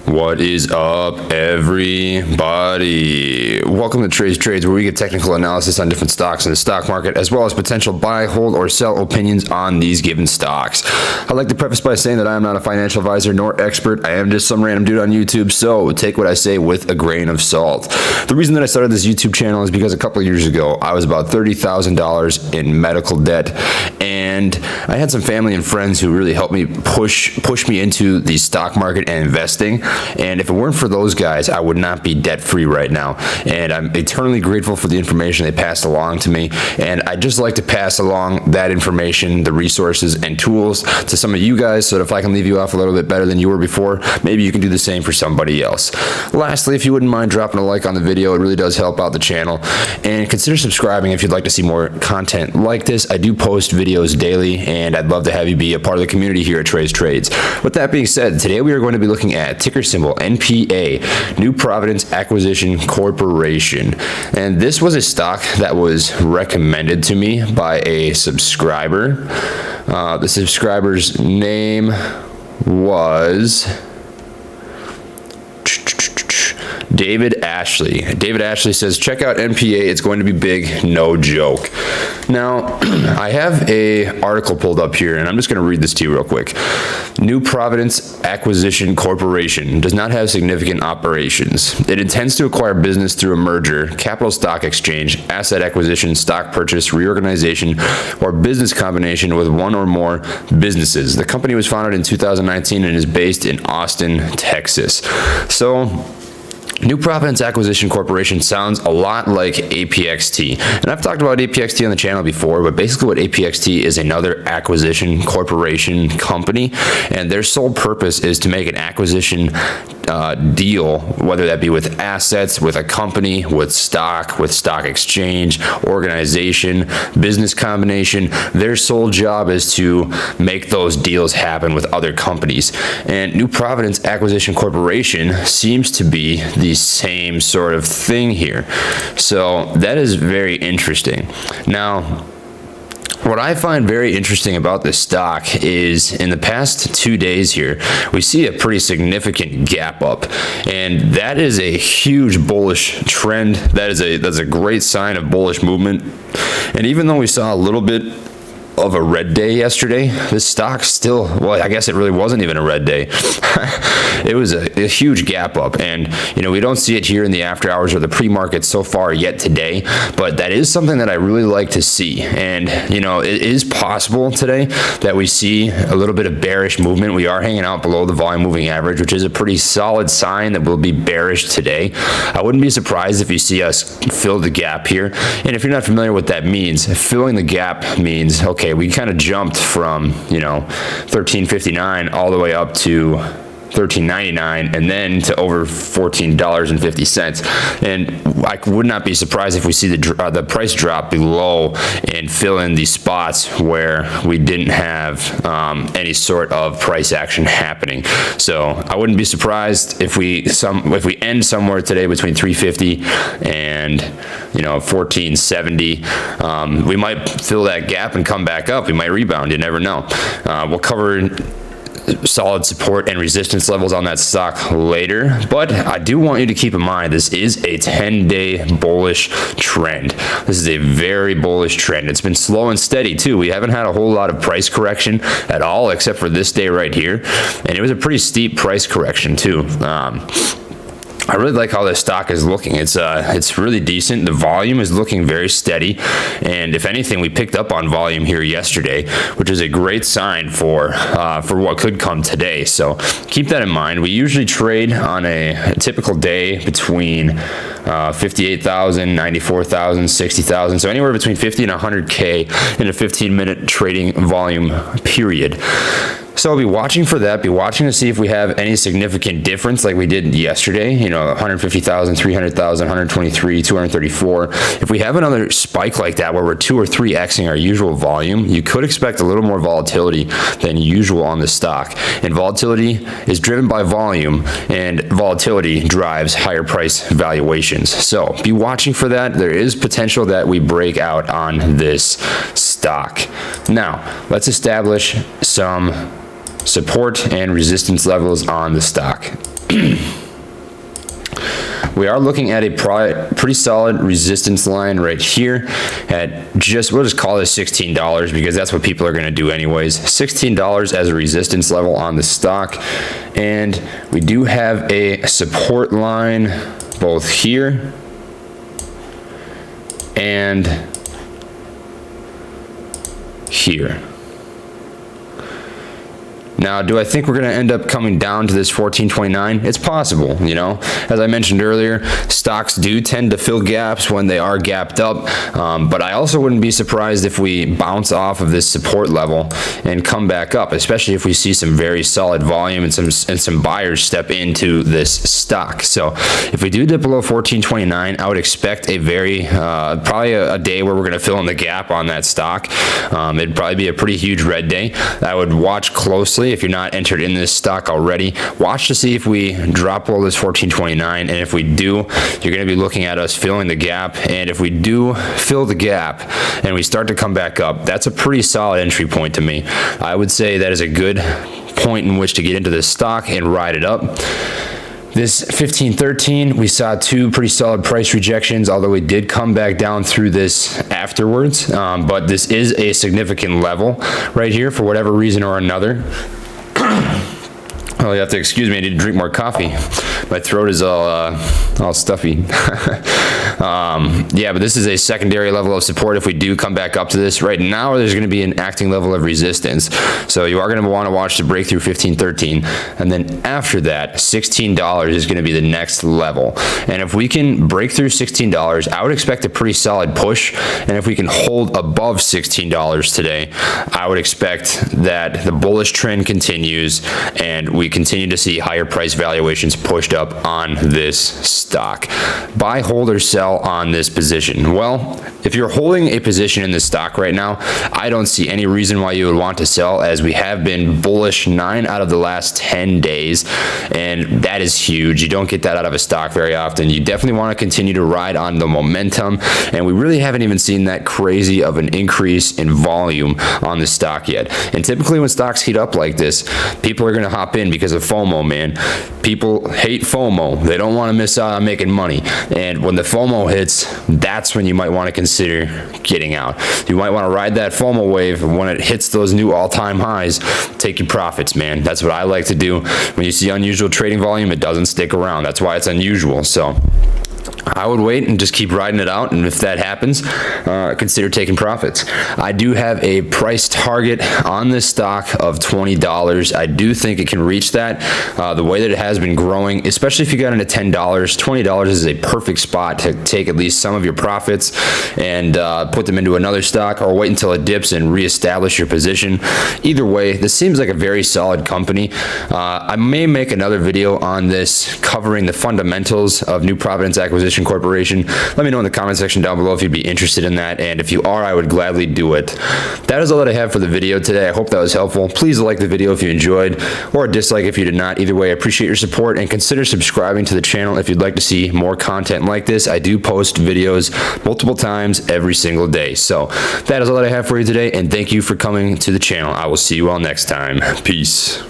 What is up, everybody? Welcome to Trey's Trades, where we get technical analysis on different stocks in the stock market, as well as potential buy, hold, or sell opinions on these given stocks. I'd like to preface by saying that I am not a financial advisor nor expert. I am just some random dude on YouTube, so take what I say with a grain of salt. The reason that I started this YouTube channel is because a couple of years ago, I was about $30,000 in medical debt, and I had some family and friends who really helped me push me into the stock market and investing. And if it weren't for those guys, I would not be debt-free right now. And I'm eternally grateful for the information they passed along to me. And I'd just like to pass along that information, the resources and tools to some of you guys, so that if I can leave you off a little bit better than you were before, maybe you can do the same for somebody else. Lastly, if you wouldn't mind dropping a like on the video, it really does help out the channel. And consider subscribing if you'd like to see more content like this. I do post videos daily, and I'd love to have you be a part of the community here at Trey's Trades. With that being said, today we are going to be looking at ticker symbol NPA, New Providence Acquisition Corporation. And this was a stock that was recommended to me by a subscriber. The subscriber's name was David Ashley. David Ashley says, check out NPA, it's going to be big, no joke. Now, I have a article pulled up here, and I'm just going to read this to you real quick. New Providence Acquisition Corporation does not have significant operations. It intends to acquire business through a merger, capital stock exchange, asset acquisition, stock purchase, reorganization, or business combination with one or more businesses. The company was founded in 2019 and is based in Austin, Texas. So, New Providence Acquisition Corporation sounds a lot like APXT. And I've talked about APXT on the channel before, but basically what APXT is another acquisition corporation company, and their sole purpose is to make an acquisition deal, whether that be with assets, with a company, with stock exchange, organization, business combination. Their sole job is to make those deals happen with other companies. And New Providence Acquisition Corporation seems to be the same sort of thing here. So that is very interesting. Now, what I find very interesting about this stock is in the past 2 days here, we see a pretty significant gap up, and that is a huge bullish trend. That's a great sign of bullish movement. And even though we saw a little bit of a red day yesterday, this stock still, well, I guess it really wasn't even a red day. It was a huge gap up, and we don't see it here in the after hours or the pre-market so far yet today, but that is something that I really like to see. And it is possible today that we see a little bit of bearish movement. We are hanging out below the volume moving average, which is a pretty solid sign that we'll be bearish today. I wouldn't be surprised if you see us fill the gap here. And if you're not familiar with what that means, filling the gap means, okay, we kind of jumped from, $13.59 all the way up to $13.99 and then to over $14.50. And I would not be surprised if we see the price drop below and fill in the spots where we didn't have any sort of price action happening. So I wouldn't be surprised if we end somewhere today between 350 and $14.70. We might fill that gap and come back up. We might rebound. You never know. We'll cover solid support and resistance levels on that stock later, but I do want you to keep in mind this is a 10-day bullish trend. This is a very bullish trend. It's been slow and steady too. We haven't had a whole lot of price correction at all except for this day right here, and it was a pretty steep price correction too. I really like how this stock is looking. It's really decent. The volume is looking very steady, and if anything, we picked up on volume here yesterday, which is a great sign for what could come today. So keep that in mind. We usually trade on a typical day between 58,000, 94,000, 60,000. So anywhere between 50 and 100K in a 15-minute trading volume period. So I'll be watching for that, be watching to see if we have any significant difference like we did yesterday, 150,000, 300,000, 123, 234. If we have another spike like that where we're 2 or 3xing our usual volume, you could expect a little more volatility than usual on the stock. And volatility is driven by volume, and volatility drives higher price valuations. So be watching for that. There is potential that we break out on this stock. Now, let's establish some support and resistance levels on the stock. We are looking at a pretty solid resistance line right here at we'll just call this $16 because that's what people are going to do anyways. $16 as a resistance level on the stock. And we do have a support line both here and here. Now, do I think we're going to end up coming down to this 14.29? It's possible, you know. As I mentioned earlier, stocks do tend to fill gaps when they are gapped up, but I also wouldn't be surprised if we bounce off of this support level and come back up, especially if we see some very solid volume and some buyers step into this stock. So if we do dip below 14.29, I would expect a very probably a day where we're going to fill in the gap on that stock. It'd probably be a pretty huge red day. I would watch closely. If you're not entered in this stock already, watch to see if we drop below this 14.29, and if we do, you're going to be looking at us filling the gap. And if we do fill the gap and we start to come back up, that's a pretty solid entry point to me. I would say that is a good point in which to get into this stock and ride it up. This 1513, we saw two pretty solid price rejections, although we did come back down through this afterwards. But this is a significant level right here for whatever reason or another. Oh, you have to excuse me, I need to drink more coffee. My throat is all stuffy. Yeah, but this is a secondary level of support if we do come back up to this. Right now, there's going to be an acting level of resistance. So you are going to want to watch the breakthrough 1513. And then after that, $16 is going to be the next level. And if we can break through $16, I would expect a pretty solid push. And if we can hold above $16 today, I would expect that the bullish trend continues and we continue to see higher price valuations pushed up on this stock. Buy, hold, or sell on this position? Well, if you're holding a position in this stock right now, I don't see any reason why you would want to sell, as we have been bullish 9 out of the last 10 days, and that is huge. You don't get that out of a stock very often. You definitely want to continue to ride on the momentum, and we really haven't even seen that crazy of an increase in volume on the stock yet. And typically when stocks heat up like this, people are going to hop in because of FOMO, man. People hate FOMO. They don't want to miss out on making money. And when the FOMO hits, that's when you might want to consider getting out. You might want to ride that FOMO wave. When it hits those new all-time highs, take your profits, man. That's what I like to do. When you see unusual trading volume, it doesn't stick around. That's why it's unusual. So I would wait and just keep riding it out, and if that happens, consider taking profits. I do have a price target on this stock of $20. I do think it can reach that. The way that it has been growing, especially if you got into $10, $20 is a perfect spot to take at least some of your profits and put them into another stock, or wait until it dips and reestablish your position. Either way, this seems like a very solid company. I may make another video on this covering the fundamentals of New Providence Acquisition Corporation. Let me know in the comment section down below if you'd be interested in that, and if you are, I would gladly do it. That is all that I have for the video today. I hope that was helpful. Please like the video if you enjoyed, or dislike if you did not. Either way, I appreciate your support, and consider subscribing to the channel if you'd like to see more content like this. I do post videos multiple times every single day. So that is all that I have for you today, and thank you for coming to the channel. I will see you all next time. Peace.